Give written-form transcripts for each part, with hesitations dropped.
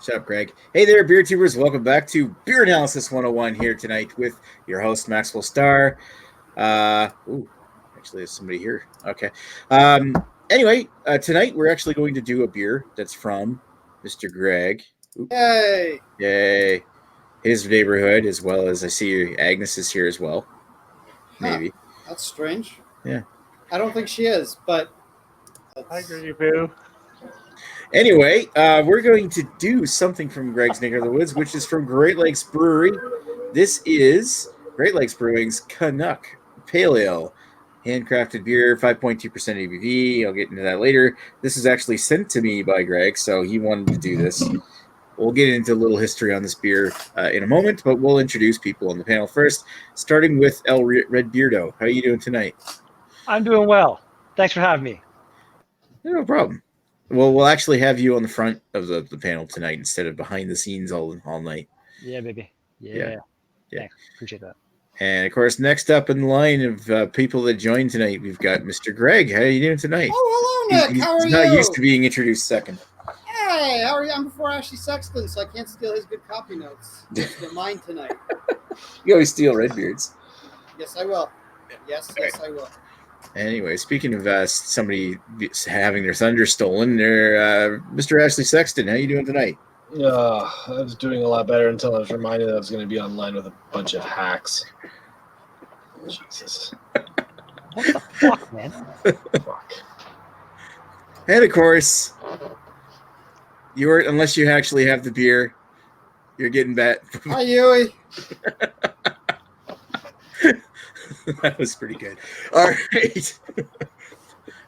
Shut up, Greg. Hey there, beer tubers. Welcome back to Beer Analysis 101 here tonight with your host, Maxwell Starr. Actually, there's somebody here. Okay. Anyway, tonight we're actually going to do a beer that's from Mr. Greg. Yay! Yay. His neighborhood, as well as I see Agnes is here as well. Maybe. That's strange. Yeah. I don't think she is, but... I agree, boo. Anyway, we're going to do something from Greg's neck of the woods, which is from Great Lakes Brewery. This is Great Lakes Brewing's Canuck Pale Ale. Handcrafted beer, 5.2% ABV. I'll get into that later. This is actually sent to me by Greg, so he wanted to do this. We'll get into a little history on this beer in a moment, but we'll introduce people on the panel first, starting with El Red Beardo. How are you doing tonight? I'm doing well. Thanks for having me. No problem. Well, we'll actually have you on the front of the panel tonight instead of behind the scenes all night. Yeah, baby. Yeah. Thanks. Appreciate that. And, of course, next up in the line of people that joined tonight, we've got Mr. Greg. How are you doing tonight? Oh, hello, Nick. How are you? He's not used to being introduced second. Hey, how are you? I'm before Ashley Sexton, so I can't steal his good copy notes. They're mine tonight. You always steal Redbeard's. Yes, I will. Yes, I will. Anyway, speaking of somebody having their thunder stolen, there, Mr. Ashley Sexton, how you doing tonight? I was doing a lot better until I was reminded I was going to be online with a bunch of hacks. Jesus. What the fuck, man? Fuck. And, of course, unless you actually have the beer, you're getting bet. Hi, Yui. That was pretty good. All right.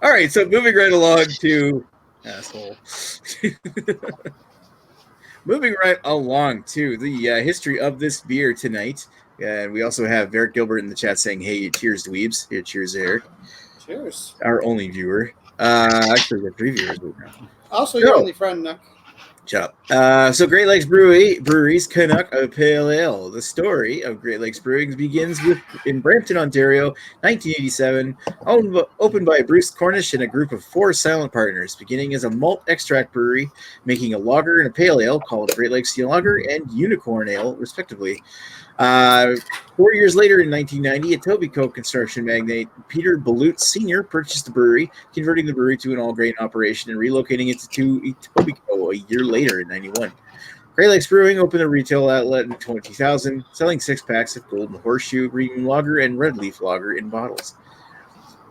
All right, so moving right along to... Asshole. Moving right along to the history of this beer tonight. And we also have Eric Gilbert in the chat saying, hey, cheers, dweebs. Here, cheers, Eric. Cheers. Our only viewer. Actually, we're 3 viewers right now. Also, your only friend, Nick. Shut up. So Great Lakes Brewery's Canuck Pale Ale. The story of Great Lakes Brewing begins in Brampton, Ontario, 1987, opened by Bruce Cornish and a group of 4 silent partners, beginning as a malt extract brewery, making a lager and a pale ale called Great Lakes Sea Lager and Unicorn Ale, respectively. 4 years later, in 1990, Etobicoke construction magnate Peter Balut Sr. purchased the brewery, converting the brewery to an all-grain operation and relocating it to Etobicoke a year later in 91. Great Lakes Brewing opened a retail outlet in 2000, selling 6-packs of Golden Horseshoe, Green Lager, and Red Leaf Lager in bottles.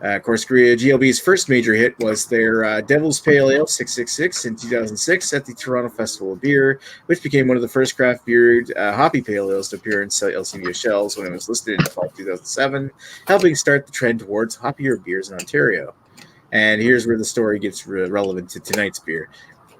Of course, GLB's first major hit was their Devil's Pale Ale 666 in 2006 at the Toronto Festival of Beer, which became one of the first craft beered hoppy pale ales to appear in LCBO shelves when it was listed in fall 2007, helping start the trend towards hoppier beers in Ontario. And here's where the story gets relevant to tonight's beer.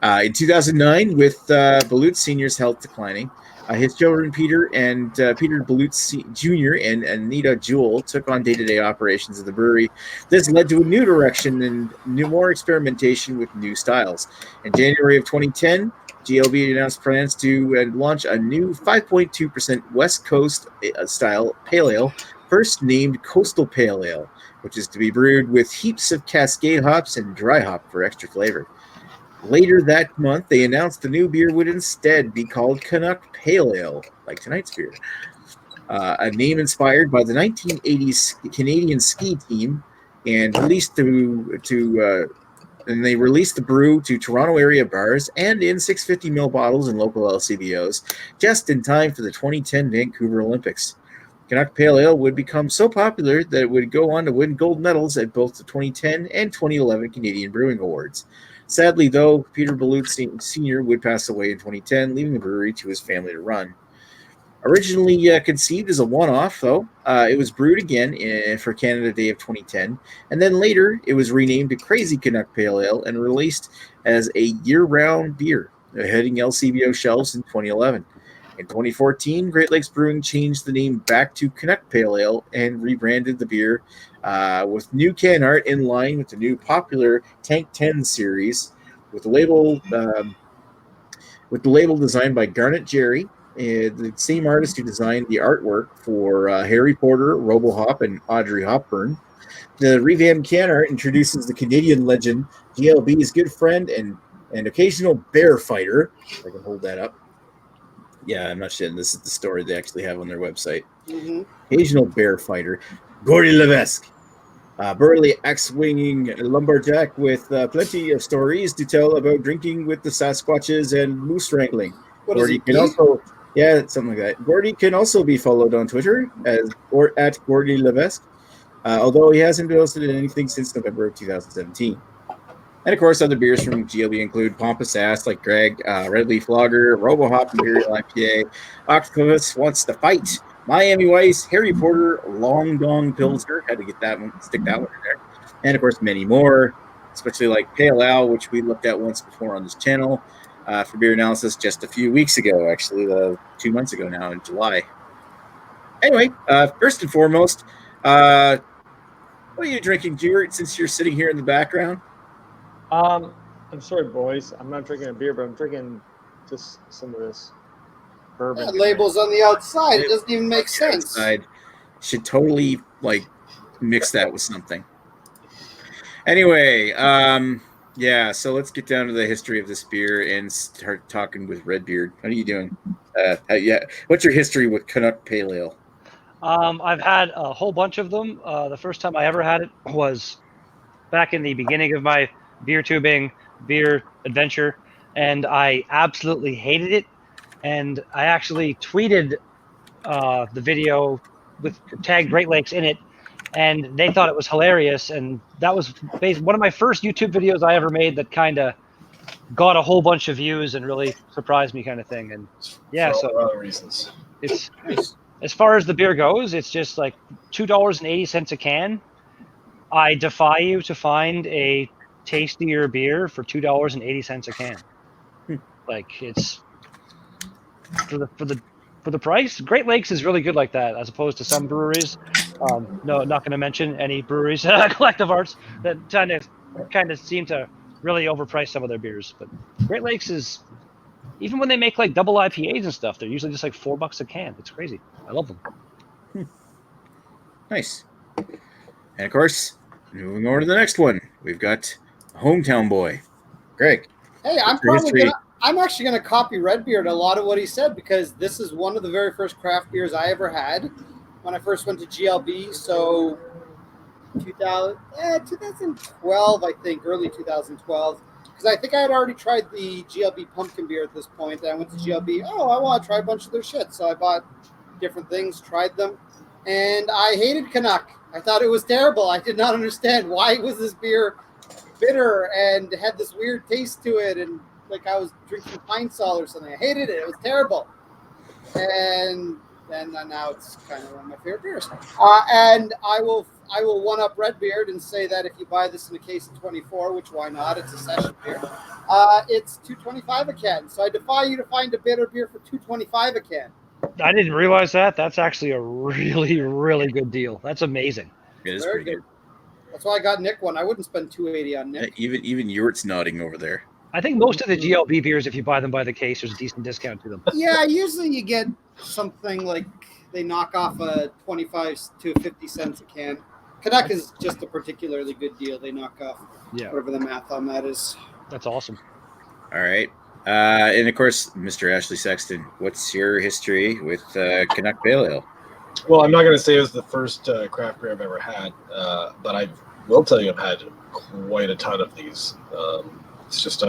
In 2009, with Balut Sr.'s health declining, his children Peter Balut Jr. and Anita Jewell took on day-to-day operations of the brewery. This led to a new direction and more experimentation with new styles. In January of 2010, GLB announced plans to launch a new 5.2% West Coast style pale ale, first named Coastal Pale Ale, which is to be brewed with heaps of Cascade hops and dry hop for extra flavor. Later that month, they announced the new beer would instead be called Canuck Pale Ale, like tonight's beer. A name inspired by the 1980s Canadian ski team, and they released the brew to Toronto area bars and in 650ml bottles in local LCBOs, just in time for the 2010 Vancouver Olympics. Canuck Pale Ale would become so popular that it would go on to win gold medals at both the 2010 and 2011 Canadian Brewing Awards. Sadly, though, Peter Balut Sr. would pass away in 2010, leaving the brewery to his family to run. Originally conceived as a one-off, though, it was brewed again for Canada Day of 2010, and then later it was renamed to Crazy Canuck Pale Ale and released as a year-round beer, hitting LCBO shelves in 2011. In 2014, Great Lakes Brewing changed the name back to Canuck Pale Ale and rebranded the beer with new can art in line with the new popular Tank 10 series, with the label designed by Garnet Jerry, the same artist who designed the artwork for Harry Potter, RoboHop, and Audrey Hopburn. The revamped can art introduces the Canadian legend GLB's good friend and an occasional bear fighter. If I can hold that up. Yeah, I'm not shitting. This is the story they actually have on their website. Mm-hmm. Occasional bear fighter, Gordy Levesque. Burly axe-winging lumberjack with plenty of stories to tell about drinking with the Sasquatches and moose wrangling. What is he? Can also, something like that. Gordy can also be followed on Twitter or at Gordy Levesque, although he hasn't posted anything since November of 2017. And of course, other beers from GLB include Pompous Ass, like Greg, Red Leaf Lager, RoboHop Imperial IPA, Octopus Wants to Fight, Miami Vice, Harry Porter, Long Dong Pilsner, had to get that one, stick that one in there, and of course many more, especially like Pale Ale, which we looked at once before on this channel for beer analysis just a few weeks ago, actually 2 months ago now in July. Anyway, first and foremost, what are you drinking, Stuart, since you're sitting here in the background? I'm sorry, boys. I'm not drinking a beer, but I'm drinking just some of this bourbon. That label's on the outside. It doesn't even make sense. Outside. Should totally mix that with something. Anyway, so let's get down to the history of this beer and start talking with Redbeard. How are you doing? What's your history with Canuck Pale Ale? I've had a whole bunch of them. The first time I ever had it was back in the beginning of my beer tubing, beer adventure, and I absolutely hated it. And I actually tweeted the video with tag Great Lakes in it, and they thought it was hilarious. And that was one of my first YouTube videos I ever made that kind of got a whole bunch of views and really surprised me, kind of thing. And yeah, for so other reasons. It's as far as the beer goes, it's just like $2.80 a can. I defy you to find a tastier beer for $2.80 a can. Like, it's for the price. Great Lakes is really good like that, as opposed to some breweries. No, not going to mention any breweries, Collective Arts, that kind of seem to really overprice some of their beers. But Great Lakes is, even when they make like double IPAs and stuff, they're usually just like $4 a can. It's crazy. I love them. Nice. And of course, moving over to the next one, we've got Hometown Boy, Greg. Hey, I'm actually gonna copy Redbeard a lot of what he said, because this is one of the very first craft beers I ever had when I first went to GLB. So 2012, I think, early 2012, because I think I had already tried the GLB pumpkin beer at this point. And I went to GLB. Oh, I want to try a bunch of their shit. So I bought different things, tried them, and I hated Canuck. I thought it was terrible. I did not understand why was this beer bitter and had this weird taste to it, and like I was drinking Pine Sol or something. I hated it. It was terrible. And then now it's kind of one of my favorite beers. And I will one up Redbeard and say that if you buy this in a case of 24, which why not? It's a session beer. It's $2.25 a can. So I defy you to find a bitter beer for $2.25 a can. I didn't realize that. That's actually a really, really good deal. That's amazing. It is pretty good. That's why I got Nick one. I wouldn't spend $2.80 on Nick. Even Yurt's nodding over there. I think most of the GLB beers, if you buy them by the case, there's a decent discount to them. Yeah, usually you get something like they knock off a 25 to 50 cents a can. Canuck is just a particularly good deal. They knock off whatever the math on that is. That's awesome. All right. And of course, Mr. Ashley Sexton, what's your history with Canuck Pale Ale? Well, I'm not going to say it was the first craft beer I've ever had, but I will tell you I've had quite a ton of these. It's just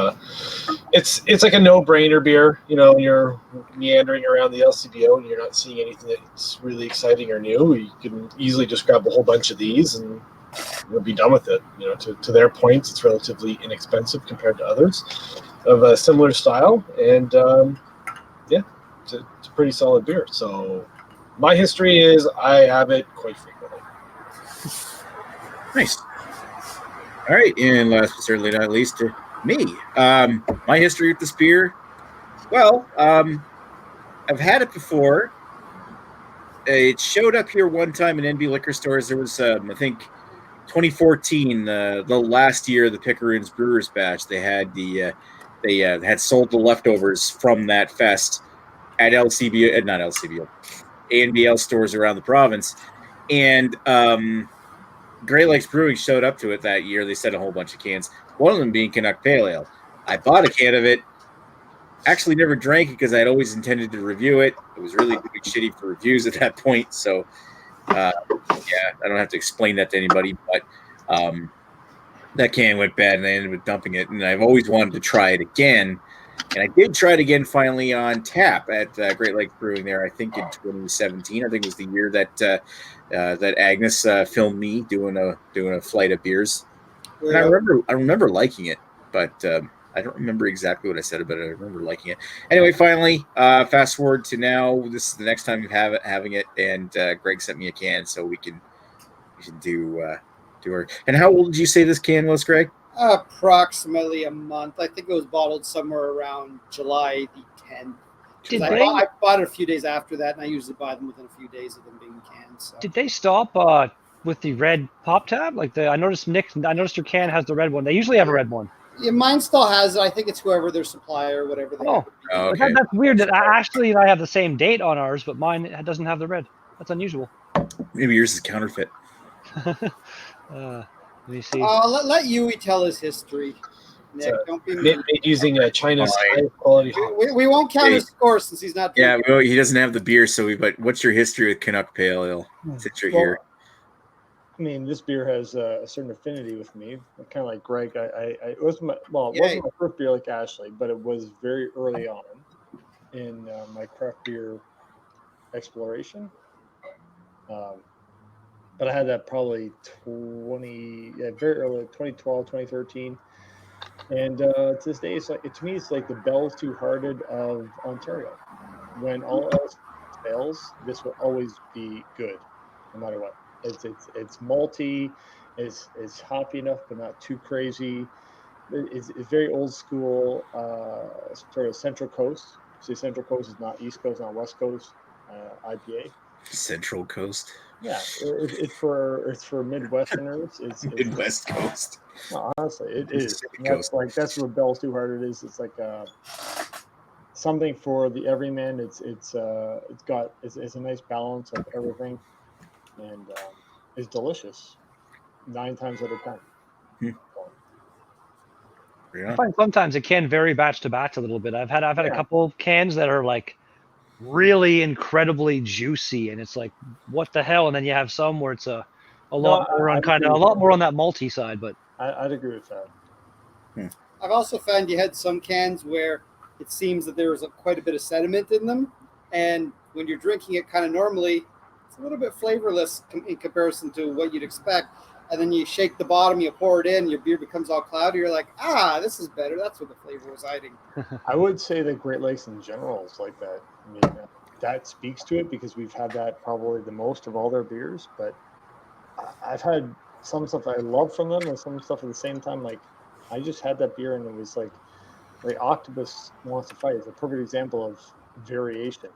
it's like a no-brainer beer. You know, when you're meandering around the LCBO and you're not seeing anything that's really exciting or new, you can easily just grab a whole bunch of these and you'll be done with it. You know, to their points, it's relatively inexpensive compared to others of a similar style, and it's a pretty solid beer. So my history is I have it quite frequently. Nice. All right, and last but certainly not least, me. My history with this beer. Well, I've had it before. It showed up here one time in NB liquor stores. There was, I think, 2014, the last year of the Pickeroons Brewers batch. They had they had sold the leftovers from that fest at LCBO, not LCBO, ANBL stores around the province, and Great Lakes Brewing showed up to it that year. They sent a whole bunch of cans, one of them being Canuck Pale Ale. I bought a can of it. Actually, never drank it because I had always intended to review it. It was really doing shitty for reviews at that point. So, yeah, I don't have to explain that to anybody. But that can went bad, and I ended up dumping it. And I've always wanted to try it again. And I did try it again finally on tap at Great Lakes Brewing there. I think in 2017. I think it was the year that that Agnes filmed me doing a flight of beers. And I remember liking it, but I don't remember exactly what I said about it. I remember liking it. Anyway, finally, fast forward to now. This is the next time we have having it, and Greg sent me a can, so we can do her. And how old did you say this can was, Greg? Approximately a month. I think it was bottled somewhere around July the 10th. I bought it a few days after that, and I usually buy them within a few days of them being canned. So. Did they stop with the red pop tab? Like I noticed your can has the red one. They usually have a red one. Yeah, mine still has it. I think it's whoever their supplier or whatever. Okay. That's weird. That Ashley and I have the same date on ours, but mine doesn't have the red. That's unusual. Maybe yours is counterfeit. Let me see. Let Yui tell his history. Nick, don't be made using a China's high quality. We won't count his score since he's not. Yeah, well, he doesn't have the beer, but what's your history with Canuck Pale Ale since you're here? I mean, this beer has a certain affinity with me. Kind of like Greg. It wasn't my first beer like Ashley, but it was very early on in my craft beer exploration. But I had that probably very early, 2012, 2013. And to this day, to me, it's like the Bell's Two Hearted of Ontario. When all else fails, this will always be good, no matter what. It's malty, it's hoppy enough, but not too crazy. It's very old school, sort of Central Coast. See, Central Coast is not East Coast, not West Coast IPA. Central Coast. Yeah, it's for Midwesterners. It's Midwest Coast. No, honestly, it is. That's what Bell's Two Hearted is. It's like something for the everyman. It's a nice balance of everything, and it's delicious. 9 times out of 10. Yeah. I find sometimes it can vary batch to batch a little bit. I've had a couple of cans that are like really incredibly juicy, and it's like, what the hell? And then you have some where it's a lot more on that malty side. But I'd agree with that. I've also found you had some cans where it seems that there was quite a bit of sediment in them, and when you're drinking it kind of normally, it's a little bit flavorless in comparison to what you'd expect. And then you shake the bottom, you pour it in, your beer becomes all cloudy. You're like, this is better. That's what the flavor was hiding. I would say that Great Lakes in general is like that. I mean, that speaks to it because we've had that probably the most of all their beers. But I've had some stuff I love from them and some stuff at the same time. Like, I just had that beer and it was like Octopus Wants to Fight is a perfect example of variation.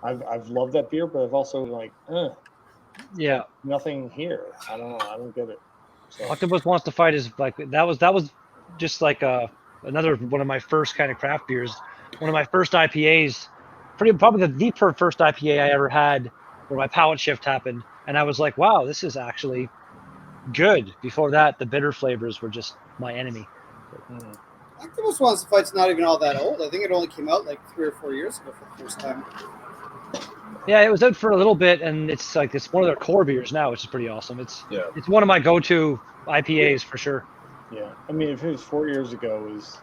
I've loved that beer, but I've also like, nothing here. I don't know. I don't get it. So. Octopus Wants to Fight is like that was just like another one of my first kind of craft beers. One of my first IPAs, probably the first IPA I ever had, where my palate shift happened, and I was like, wow, this is actually good. Before that, the bitter flavors were just my enemy. Octopus Wants to Fight's not even all that old. I think it only came out like 3 or 4 years ago for the first time. Yeah, it was out for a little bit, and it's one of their core beers now, which is pretty awesome. It's one of my go-to IPAs for sure. Yeah, I mean, if it was 4 years ago, it was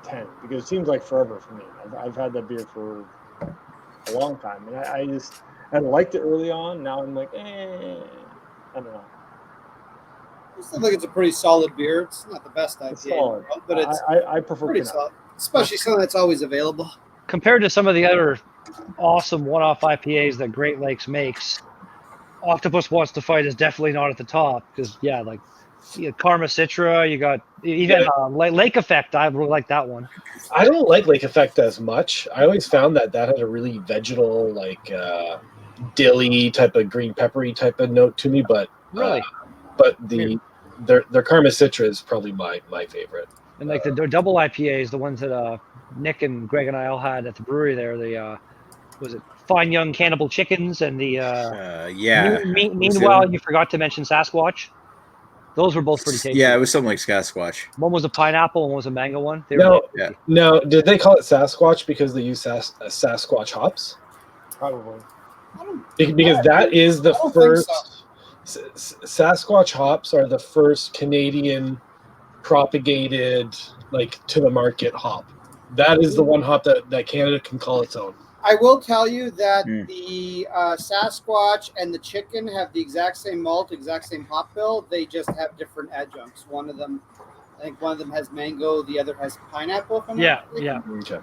10 because it seems like forever for me. I've had that beer for a long time, and I liked it early on. Now I'm like, I don't know. I still think it's a pretty solid beer. It's not the best IPA, it's solid. But it's I prefer pretty solid, especially something that's always available. Compared to some of the other awesome one-off IPAs that Great Lakes makes, Octopus Wants to Fight is definitely not at the top because Karma Citra, you got even Lake Effect. I really like that one. I don't like Lake Effect as much. I always found that had a really vegetal, like dilly type of green peppery type of note to me. But really, their Karma Citra is probably my favorite. And like the double IPAs, the ones that Nick and Greg and I all had at the brewery there, the was it Fine Young Cannibal Chickens and the yeah. Meanwhile, you forgot to mention Sasquatch. Those were both pretty tasty. Yeah, it was something like Sasquatch. One was a pineapple, one was a mango one. They No, were no. Did they call it Sasquatch because they use Sasquatch hops? Probably. Because that is the I don't think first. Sasquatch hops are the first Canadian propagated, like, to the market hop. That is the one hop that Canada can call its own. I will tell you that Mm. the Sasquatch and the chicken have the exact same malt, exact same hop bill. They just have different adjuncts. One of them, I think one of them has mango, the other has pineapple. If I'm not mistaken. Okay.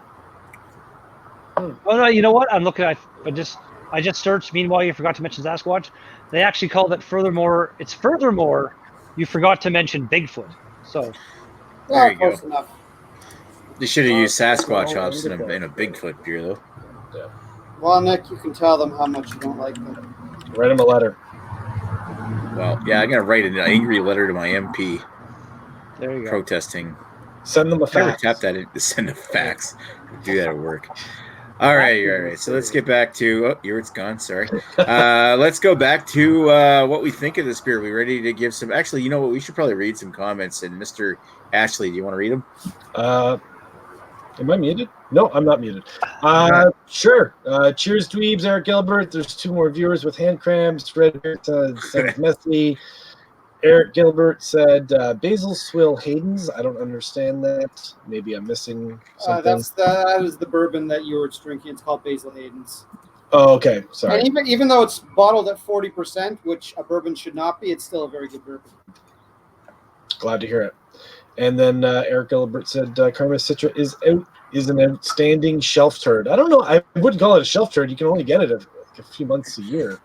Oh no, you know what? I'm looking at. I just searched. Meanwhile, you forgot to mention Sasquatch. They actually called it furthermore. It's furthermore. You forgot to mention Bigfoot. So There you close go. enough. They should have used Sasquatch well, hops in a Bigfoot beer, though. Well, Nick, you can tell them how much you don't like them. Write them a letter. Well, yeah, I'm gonna write an angry letter to my MP there you go. protesting. Send them a I never fax. tap that in to send a fax. Do that at work. All right. So let's get back to it's gone. Sorry. Let's go back to what we think of this beer. We ready to give some? Actually, you know what? We should probably read some comments. And Mr. Ashley, do you want to read them? Am I muted? No, I'm not muted. Sure. Cheers, dweebs. Eric Gilbert. There's 2 more viewers with hand cramps. Red Beard said messy. Eric Gilbert said Basil Swill Hayden's. I don't understand that. Maybe I'm missing something. That was the bourbon that you were drinking. It's called Basil Hayden's. Oh, okay. Sorry. And even though it's bottled at 40%, which a bourbon should not be, it's still a very good bourbon. Glad to hear it. And then Eric Gilbert said Karma Citra is an outstanding shelf turd. I don't know. I wouldn't call it a shelf turd. You can only get it a few months a year.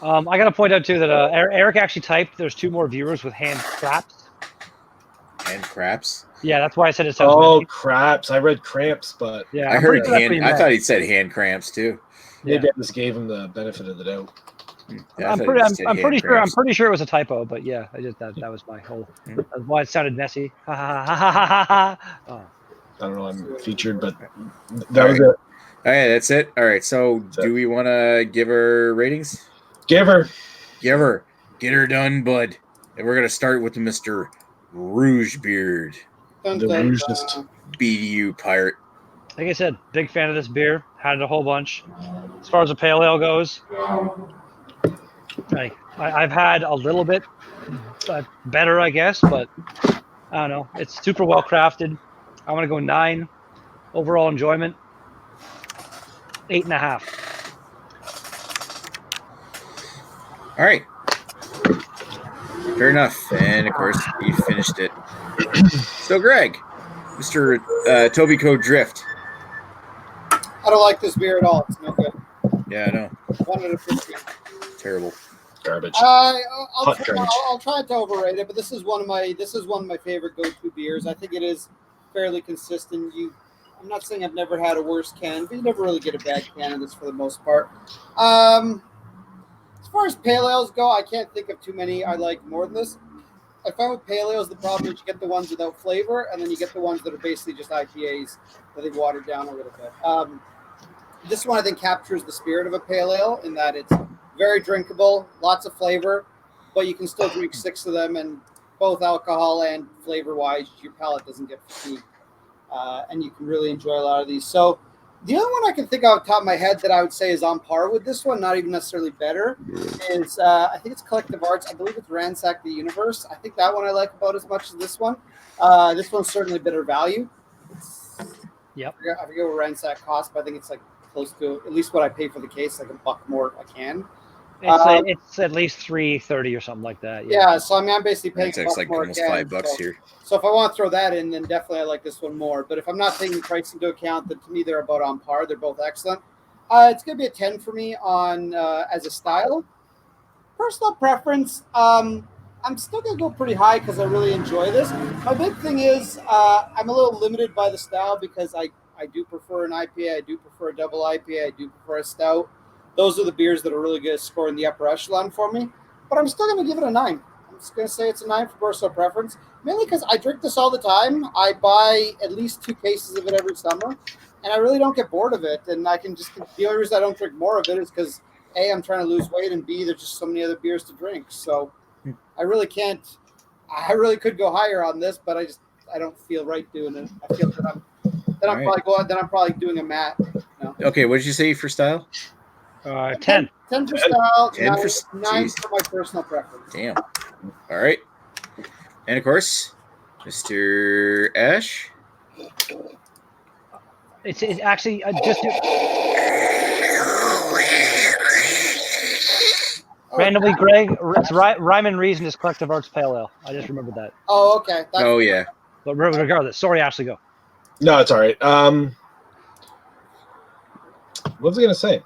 I got to point out too that Eric actually typed. There's 2 more viewers with hand craps. Hand craps. Yeah, that's why I said it sounds. Oh, messy. craps! I read cramps, but Yeah, I I'm heard pretty sure that's what he hand. I meant. thought he said hand cramps too. maybe I just gave him the benefit of the doubt. Yeah, I I'm thought pretty. he said I'm hand pretty sure. cramps. I'm pretty sure it was a typo. But yeah, that was my whole. That's why it sounded messy. Ha ha ha ha ha ha. Oh. I don't know. I'm featured, but that was it. All right, that's it. All right. So, do we want to give her ratings? Give her. Get her done, bud. And we're gonna start with Mr. Rougebeard, Dun, The dun, Rougeist. dun. BDU pirate. Like I said, big fan of this beer. Had it a whole bunch. As far as the pale ale goes, I've had a little bit better, I guess, but I don't know. It's super well crafted. I want to go 9. Overall enjoyment, 8.5. All right. Fair enough. And of course, you finished it. So, Greg, Mr. Toby Code Drift. I don't like this beer at all. It's no good. Yeah, I know. 1 out of 15. Terrible. Garbage. I'll Hot garbage. try to overrate it, but this is one of my favorite go-to beers. I think it is fairly consistent. I'm not saying I've never had a worse can, but you never really get a bad can of this for the most part. As far as pale ales go, I can't think of too many I like more than this. I find with pale ales, the problem is you get the ones without flavor, and then you get the ones that are basically just IPAs that they've watered down a little bit. This one, I think, captures the spirit of a pale ale in that it's very drinkable, lots of flavor, but you can still drink 6 of them, and both alcohol and flavor-wise, your palate doesn't get fatigued, and you can really enjoy a lot of these. So the other one I can think of off the top of my head that I would say is on par with this one, not even necessarily better, is I think it's Collective Arts. I believe it's Ransack the Universe. I think that one I like about as much as this one. This one's certainly better value. Yep. I forget what Ransack costs, but I think it's like close to at least what I pay for the case, like $1 more a can. It's at least $3.30 or something like that. Yeah, so I mean, I'm basically paying It's $1 like more a almost can. $5 here. So if I want to throw that in, then definitely I like this one more. But if I'm not taking price into account, then to me they're about on par. They're both excellent. It's going to be a 10 for me on as a style. Personal preference, I'm still going to go pretty high because I really enjoy this. My big thing is I'm a little limited by the style because I do prefer an IPA. I do prefer a double IPA. I do prefer a stout. Those are the beers that are really good at scoring the upper echelon for me. But I'm still going to give it a 9. I'm just going to say it's a 9 for personal preference, mainly because I drink this all the time. I buy at least 2 cases of it every summer, and I really don't get bored of it. And the only reason I don't drink more of it is because, A, I'm trying to lose weight, and B, there's just so many other beers to drink. So I really can't I really could go higher on this, but I don't feel right doing it. I feel that I'm probably doing a mat. No. Okay, what did you say for style? 10. 10 for style, 10 nine, for- nine jeez. for my personal preference. Damn. All right. And of course, Mr. Ash. It's actually just randomly, Greg. It's Rhyme and Reason is Collective Arts Pale Ale. I just remembered that. Oh, okay. Oh yeah. But regardless, sorry, Ashley, go. No, it's all right. What was I gonna say?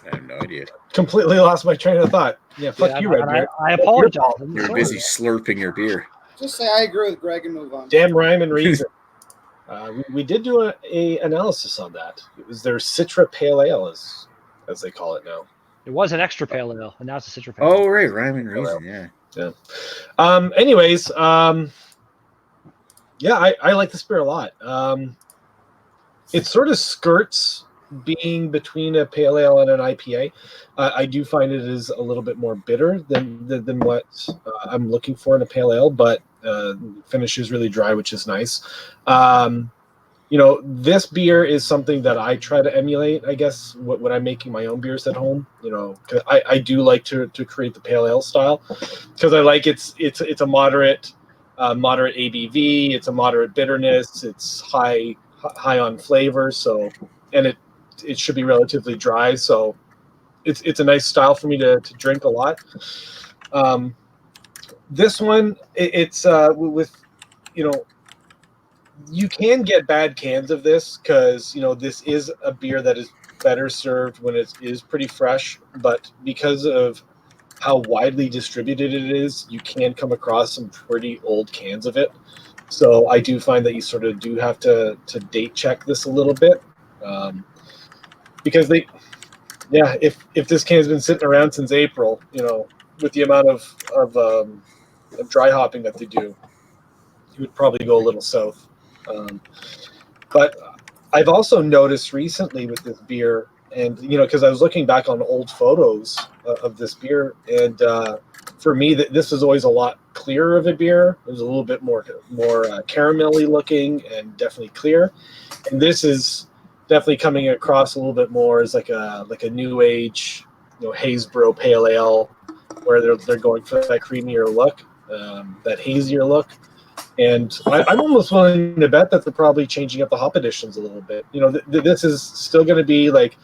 I have no idea. Completely lost my train of thought. Yeah, fuck you, Red Bear. I apologize. You're busy slurping your beer. Just say I agree with Greg and move on. Damn rhyme and reason. We did do a analysis on that. It was their Citra Pale Ale, as they call it now. It was an extra pale ale, and now it's a Citra pale. Oh right, Rhyme and Reason. Yeah. Anyways, yeah, I like this beer a lot. It sort of skirts being between a pale ale and an IPA. I do find it is a little bit more bitter than what I'm looking for in a pale ale, but finish is really dry, which is nice. This beer is something that I try to emulate, I guess, when I'm making my own beers at home. 'Cause I do like to create the pale ale style because I like it's a moderate ABV, it's a moderate bitterness, it's high on flavor, so and it should be relatively dry, so it's a nice style for me to drink a lot. This one, it's with you can get bad cans of this because this is a beer that is better served when it is pretty fresh, but because of how widely distributed it is, you can come across some pretty old cans of it. So I do find that you sort of do have to date check this a little bit, because if this can has been sitting around since April, with the amount of dry hopping that they do, you would probably go a little south. But I've also noticed recently with this beer, and because I was looking back on old photos of this beer, and for me, this was always a lot clearer of a beer. It was a little bit more caramelly looking and definitely clear. And this is definitely coming across a little bit more as like a new age, Haysboro Pale Ale, where they're going for that creamier look, that hazier look. And I'm almost willing to bet that they're probably changing up the hop additions a little bit. This is still going to be like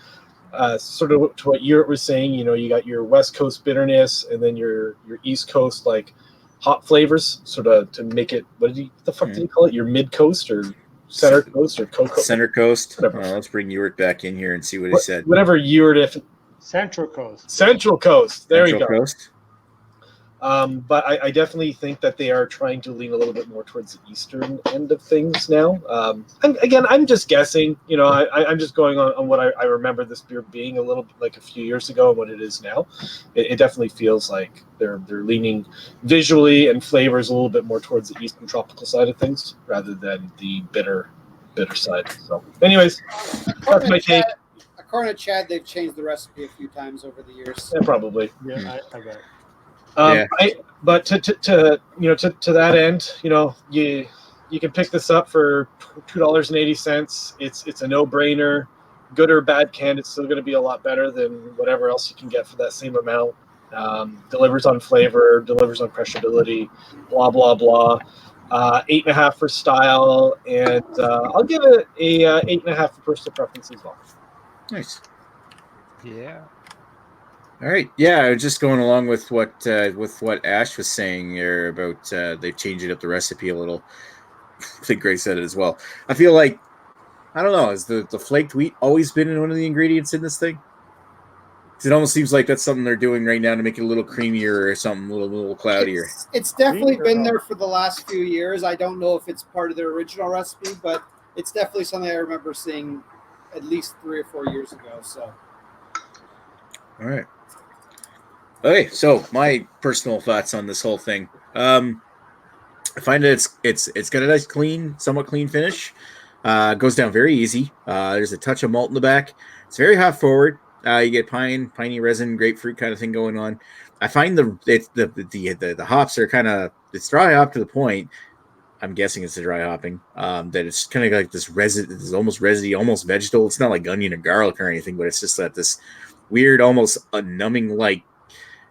sort of to what you were saying. You got your West Coast bitterness, and then your East Coast like hop flavors, sort of to make it. What the fuck did you call it? Your Mid Coast or Center Coast or Coast? Center Coast. Whatever. Let's bring Ewart back in here and see what he said. Whatever Ewart, Central Coast. Central Coast. There you go. Coast. But I definitely think that they are trying to lean a little bit more towards the eastern end of things now. And again, I'm just guessing. I'm just going on what I remember this beer being a little like a few years ago and what it is now. It definitely feels like they're leaning visually and flavors a little bit more towards the eastern tropical side of things rather than the bitter side. So, anyways, that's my take. According to Chad, they've changed the recipe a few times over the years. Yeah, probably. Yeah, I bet. But to that end, you can pick this up for $2.80. It's a no-brainer. Good or bad can, it's still going to be a lot better than whatever else you can get for that same amount. Delivers on flavor, delivers on crushability, blah blah blah. 8.5 for style, and I'll give it a 8.5 for personal preference as well. Nice. Yeah. All right. Yeah, I was just going along with what Ash was saying there about they've changed up the recipe a little. I think Greg said it as well. I feel like, I don't know, has the flaked wheat always been in one of the ingredients in this thing? It almost seems like that's something they're doing right now to make it a little creamier or something, a little cloudier. It's definitely been there for the last few years. I don't know if it's part of their original recipe, but it's definitely something I remember seeing at least 3 or 4 years ago. So, all right. Okay, so my personal thoughts on this whole thing. I find that it's got a nice somewhat clean finish. Goes down very easy. There's a touch of malt in the back. It's very hop forward. You get piney resin, grapefruit kind of thing going on. I find the hops are kind of it's dry hop to the point. I'm guessing it's a dry hopping. That it's kind of like this resin, this almost resiny, almost vegetal. It's not like onion or garlic or anything, but it's just that this weird, almost a numbing like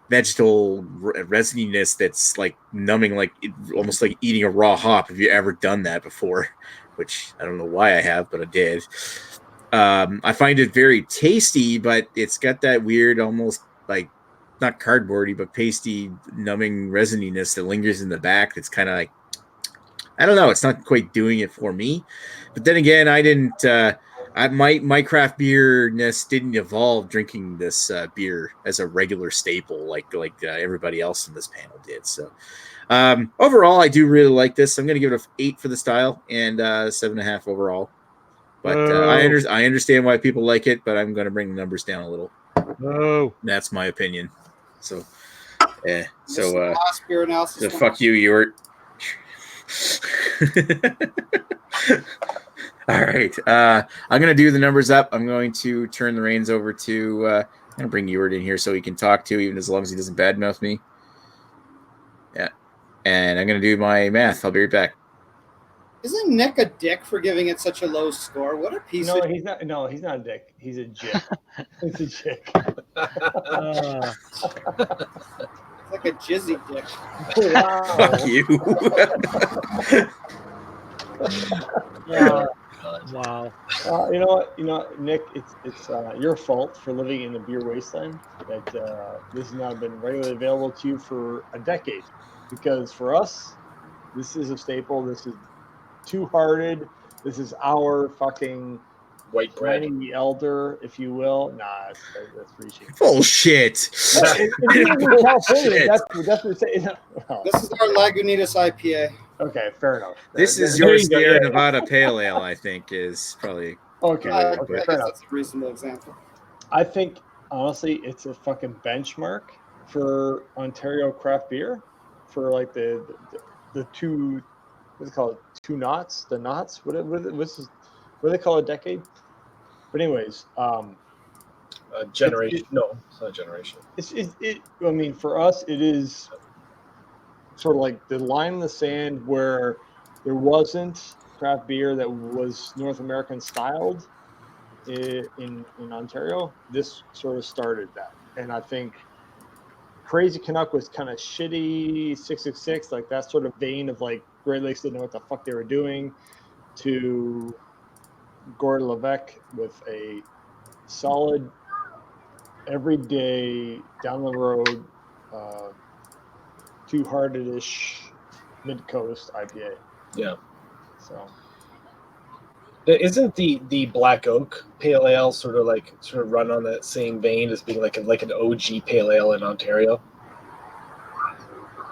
vegetal resininess that's like numbing, like almost like eating a raw hop. Have you ever done that before? Which I don't know why I have, but I did. I find it very tasty, but it's got that weird, almost like not cardboardy, but pasty, numbing resininess that lingers in the back. That's kind of like, I don't know. It's not quite doing it for me. But then again, I didn't. My craft beerness didn't evolve drinking this beer as a regular staple like everybody else in this panel did. So overall, I do really like this. I'm going to give it an 8 for the style and 7.5 overall. But I understand why people like it, but I'm going to bring the numbers down a little. No. That's my opinion. So, This is the last beer analysis. so fuck you, Ewart. All right. I'm going to do the numbers up. I'm going to turn the reins over to. I'm going to bring Ewart in here so he can talk to, even as long as he doesn't badmouth me. Yeah. And I'm going to do my math. I'll be right back. Isn't Nick a dick for giving it such a low score? What a piece of... He's not. No, he's not a dick. He's a jick. He's a jick. It's like a jizzy dick. Wow. Fuck you. Wow. You know what, Nick? It's your fault for living in the beer wasteland. That this has not been regularly available to you for a decade. Because for us, this is a staple. This is Two-Hearted. This is our fucking White bread. Pliny Elder, if you will. Nah, that's reaching. Bullshit. It is in California. That's what we're saying. Oh, This is our Lagunitas IPA. okay, fair enough. This is There your you go, Sierra yeah. Nevada Pale Ale, I think, is probably. Okay, I okay, guess fair enough. that's a reasonable example. I think honestly, it's a fucking benchmark for Ontario craft beer, for like the two, what's it called, two knots, the knots. What do they call a decade? But anyways, Generation. No, it's not a generation. I mean, for us, it is sort of like the line in the sand where there wasn't craft beer that was North American styled in Ontario. This sort of started that, and I think Crazy Canuck was kind of shitty. 666, like that sort of vein of like Great Lakes didn't know what the fuck they were doing, to Gord Levesque with a solid, everyday, down the road, Two-Hearted-ish mid-coast IPA. Yeah. So Isn't the Black Oak Pale Ale sort of run on that same vein as being like an OG Pale Ale in Ontario?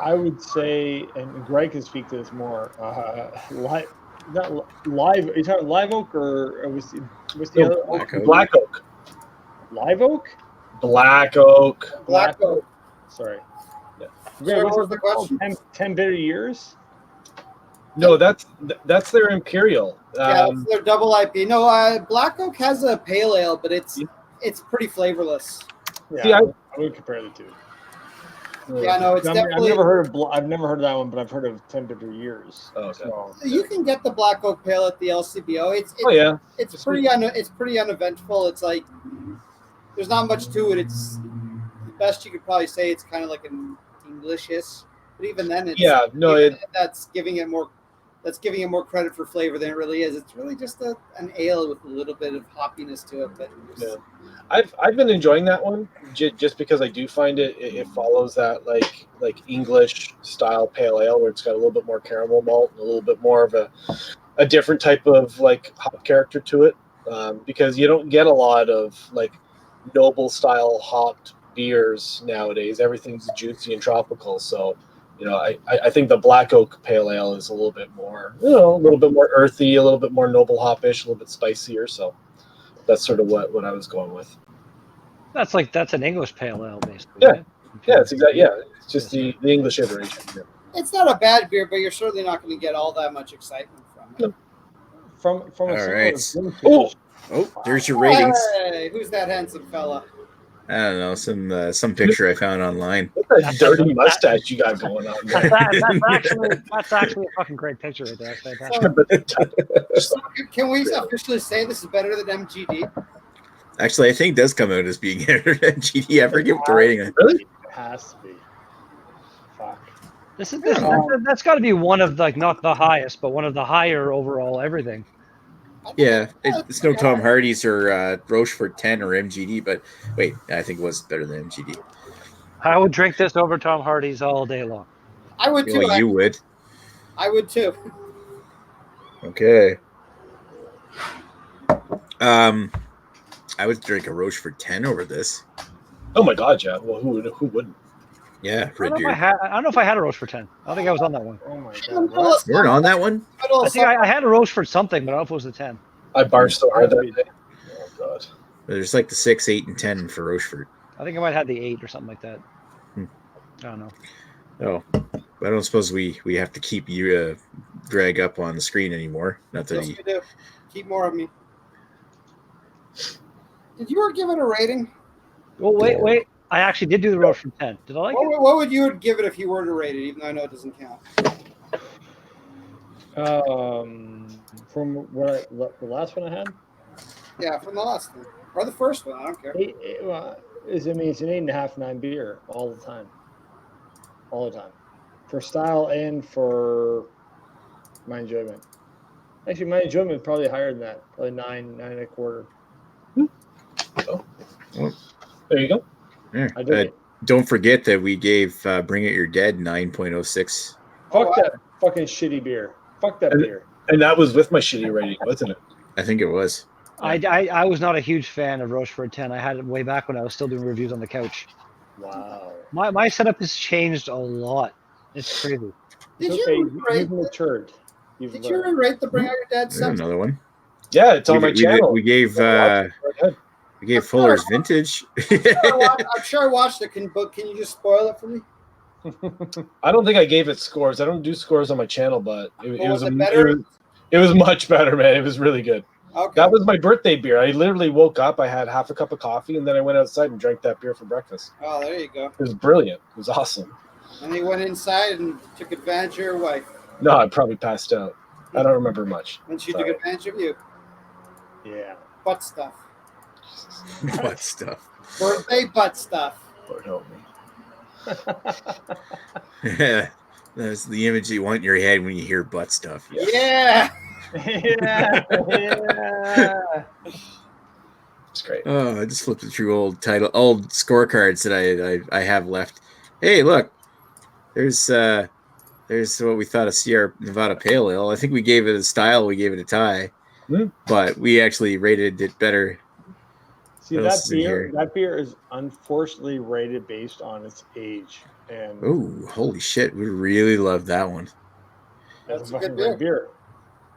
I would say, and Greg can speak to this more. Not live. Are you talking Live Oak or was the other Black Oak. Black Oak. Live Oak? Black Oak. Black Oak. Sorry. Yeah. Sorry, What's what was it the called? question? 10 bitter years? No, that's their Imperial. Yeah, it's their double IPA. No, Black Oak has a pale ale, but it's pretty flavorless. Yeah, See, I would compare the two. Yeah, no, it's definitely. I've never heard of that one, but I've heard of 10 bitter years. Oh, okay. So, You can get the Black Oak Pale at the LCBO. Oh yeah. It's pretty uneventful. It's like there's not much to it. It's the best you could probably say. It's kind of like an Englishish, but even then, that's giving it more credit for flavor than it really is. It's really just an ale with a little bit of hoppiness to it. But Yeah. I've been enjoying that one just because I do find it follows that like English style pale ale where it's got a little bit more caramel malt and a little bit more of a different type of like hop character to it, because you don't get a lot of like noble style hopped beers nowadays. Everything's juicy and tropical, so I think the Black Oak Pale Ale is a little bit more earthy, a little bit more noble hoppish, a little bit spicier. So that's sort of what I was going with. That's an English pale ale, basically. Yeah. Right? Yeah, it's exactly. Yeah, it's just the English iteration. Yeah. it's not a bad beer, but you're certainly not going to get all that much excitement from it. No. from a All right. similar Oh, there's your ratings. Hey, who's that handsome fella? I don't know, some picture I found online. What that dirty mustache you got going on there? That's actually a fucking great picture right there. That's fantastic. So can we officially say this is better than MGD? Actually, I think it does come out as being edited at GD. I forget what the rating. Really? It has to be. Fuck. That's got to be one of like not the highest, but one of the higher overall everything. Yeah, it's no Tom Hardy's or Rochefort 10 or MGD, but wait, I think it was better than MGD. I would drink this over Tom Hardy's all day long. I would too. Well, you would. I would too. Okay. I would drink a Rochefort 10 over this. Oh my god, yeah. Well, who wouldn't? Yeah, I don't know if I had a Rochefort 10. I don't think I was on that one. Oh my god. What? What? You weren't on that one? I think I had a Rochefort something, but I don't know if it was the 10. I barged so hard that day. Oh god. There's like the 6, 8, and 10 for Rochefort. I think I might have had the 8 or something like that. I don't know. Oh, I don't suppose we have to keep you drag up on the screen anymore. Not that Yes, we do. Keep more of me. Did you ever give it a rating? Well, wait. I actually did do the Rochefort 10. Did I like it? What would you give it if you were to rate it, even though I know it doesn't count? From what the last one I had, Yeah, from the last one. Or the first one, I don't care. it's an 8.5, 9 beer all the time. All the time. For style and for my enjoyment. Actually, my enjoyment is probably higher than that. Probably 9, 9.25. There you go. Yeah. I did it. Don't forget that we gave Bring It Your Dead 9.06. Fuck that fucking shitty beer. Fuck that beer. And that was with my shitty rating, wasn't it? I think it was. I was not a huge fan of Rochefort 10. I had it way back when I was still doing reviews on the couch. Wow. My setup has changed a lot. It's crazy. Did Okay, you rate? you've matured. Did you rate the Bring Out Your Dead There's stuff? another one. Yeah, it's on my channel. We gave Fuller's Vintage. I'm sure I watched it. But can you just spoil it for me? I don't think I gave it scores. I don't do scores on my channel, but it was better? It was much better, man. It was really good. Okay. That was my birthday beer. I literally woke up, I had half a cup of coffee, and then I went outside and drank that beer for breakfast. Oh, there you go. It was brilliant. It was awesome. And he went inside and took advantage of your wife. No, I probably passed out. I don't remember much. And she Sorry. took advantage of you. Yeah. Butt stuff. What stuff? Birthday butt stuff. Lord help me. Yeah. That's the image you want in your head when you hear butt stuff. Yeah. Yeah. It's great. Oh, I just flipped through old scorecards that I have left. Hey, look, there's what we thought of Sierra Nevada Pale Ale. I think we gave it a style, we gave it a tie, but we actually rated it better. See, that beer is unfortunately rated based on its age. And Oh, holy shit, we really love that one. That's that's a a fucking good great beer.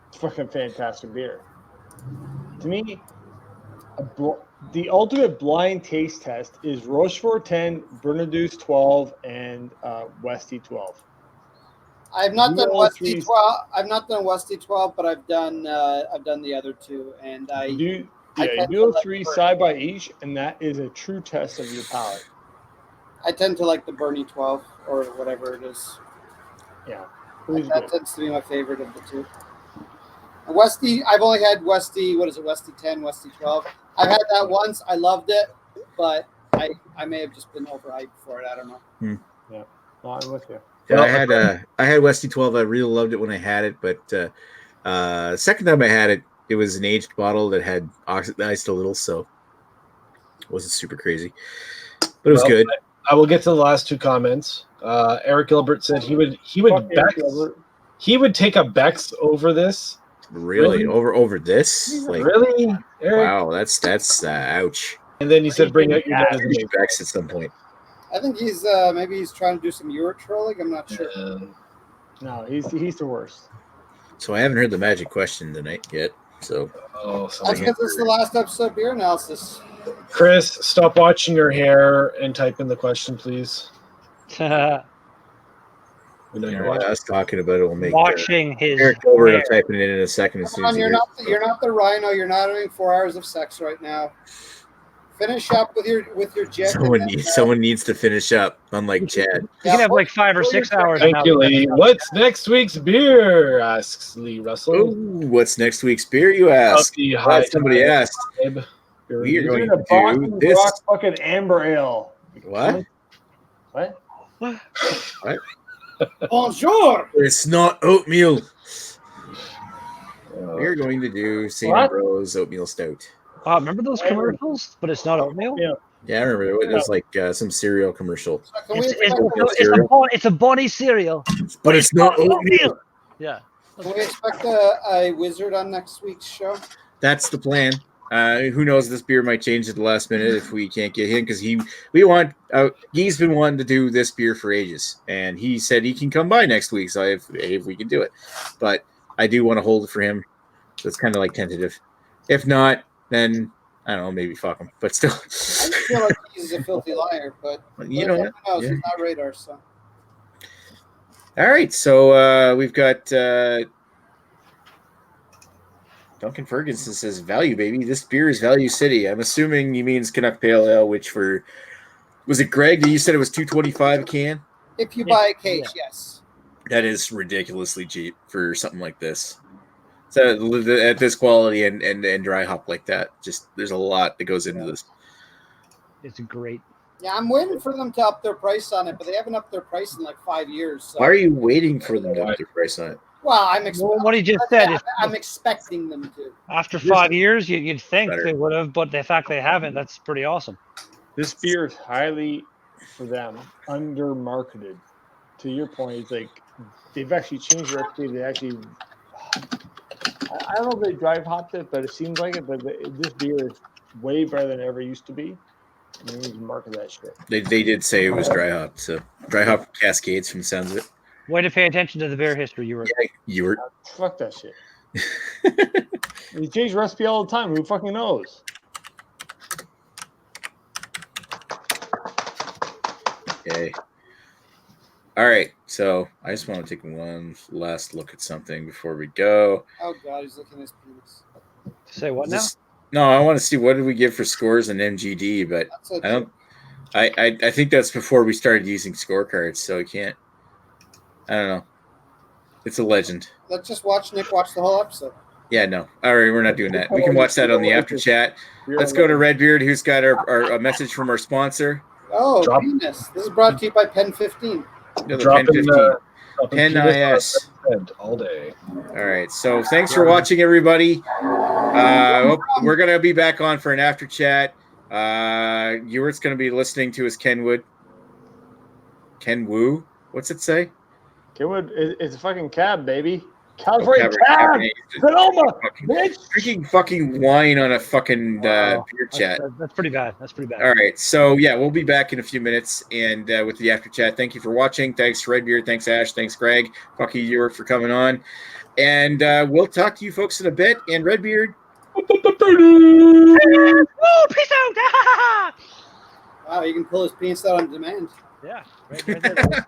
It's fucking fantastic beer. To me, the ultimate blind taste test is Rochefort 10, Bernadouse 12, and Westy 12. I've not done Westy UO3's 12. I've not done Westy 12, but I've done the other two, and You tend do to like 3 the side by each, and that is a true test of your palate. I tend to like the Bernie 12 or whatever it is. Yeah, it was That good. tends to be my favorite of the two. And Westy, I've only had Westy. What is it? Westy 10, Westy 12. I've had that once. I loved it, but I may have just been overhyped for it. I don't know. No, I'm with you. Yeah, I had Westy 12. I really loved it when I had it, but second time I had it, it was an aged bottle that had oxidized a little, so it wasn't super crazy, but it was good. I will get to the last two comments. Eric Gilbert said he would take a Beck's over this. Really? Over this? Like, Really, Eric? wow, that's ouch. And then he said, "Bring out your dad." We should Bex at some point. I think he's maybe he's trying to do some Euro trolling. I'm not sure. No, he's the worst. So I haven't heard the magic question tonight yet. So That's because this is the last episode of beer analysis. Chris, stop watching your hair and type in the question, please. We know you're watching. us talking about it will make Watching his Eric Gilbert hair. typing it in a second as soon Come as on, he you're hears not the rhino. You're not having 4 hours of sex right now. Finish up with your Jip. Someone needs to finish up, unlike Chad. You can have like 5 or 6 hours. Thank now. you, Lee. What's next week's beer? Asks Lee Russell. Oh, what's next week's beer, you ask? Of the Glad somebody asked. Tribe Beer We are Review. going You're to gonna do Boston this. Rock fucking amber ale. What? What? Bonjour. It's not oatmeal. Uh, We're going to do St. What? Ambrose Oatmeal Stout. Remember those commercials? But it's not oatmeal. Yeah. Yeah, I remember it was like some cereal commercial. So can we It's a bunny cereal. But it's not oatmeal. Yeah. Can we expect a wizard on next week's show? That's the plan. Who knows? This beer might change at the last minute if we can't get him because he's been wanting to do this beer for ages, and he said he can come by next week. So if we can do it, but I do want to hold it for him. So it's kind of like tentative. If not, then I don't know, maybe fuck him. But still, I just feel like he's a filthy liar, but you know, who knows? yeah. He's not radar, so. All right, so we've got Duncan Ferguson says value, baby. This beer is Value City. I'm assuming he means Canuck Pale Ale, which was it Greg that you said it was $2.25 a can? If you buy a case, yes. That is ridiculously cheap for something like this. So at this quality and dry hop like that, just there's a lot that goes into this. It's great. Yeah, I'm waiting for them to up their price on it, but they haven't upped their price in like 5 years. So. Why are you waiting for them to up their price on it? Well, What he just said is I'm expecting them to. after 5 years, you'd think Better. they would have, but the fact they haven't, that's pretty awesome. This beer is highly, for them, under marketed. To your point, it's like they've actually changed their recipe. They actually, I don't know if they drive hopped it, but it seems like it. But this beer is way better than it ever used to be. And they need to market that shit. They did say it was dry hop, so dry hop cascades from the sounds of it. Way to pay attention to the beer history. You were. Yeah, you were. Fuck that shit. They change recipe all the time. Who fucking knows? Okay. All right, so I just want to take one last look at something before we go. Oh God, he's looking at his penis. Say what now? No, I want to see what did we give for scores and MGD, but That's okay. I don't. I think that's before we started using scorecards, so we can't. I don't know. It's a legend. Let's just watch Nick watch the whole episode. Yeah, no. All right, we're not doing that. We can watch that on the after chat. Let's go to Redbeard, who's got a message from our sponsor. Oh, penis. This is brought to you by Pen 15. No, the Dropping, Pen 15. Pen Pen IS. all day. All right, so thanks for watching, everybody. We're going to be back on for an after chat. Ewert's going to be listening to his Kenwood. Kenwoo? What's it say? Kenwood, it's a fucking cab, baby. California cab! Cabernet. Sonoma, bitch! Drinking fucking wine on a fucking beer chat. That's pretty bad. That's pretty bad. All right, so yeah, we'll be back in a few minutes and with the after chat. Thank you for watching. Thanks Redbeard. Thanks Ash. Thanks Greg. Fuck you, Ewert, for coming on. And we'll talk to you folks in a bit. And Redbeard. Oh, peace out! Wow, you can pull his penis out on demand. Yeah. Right there.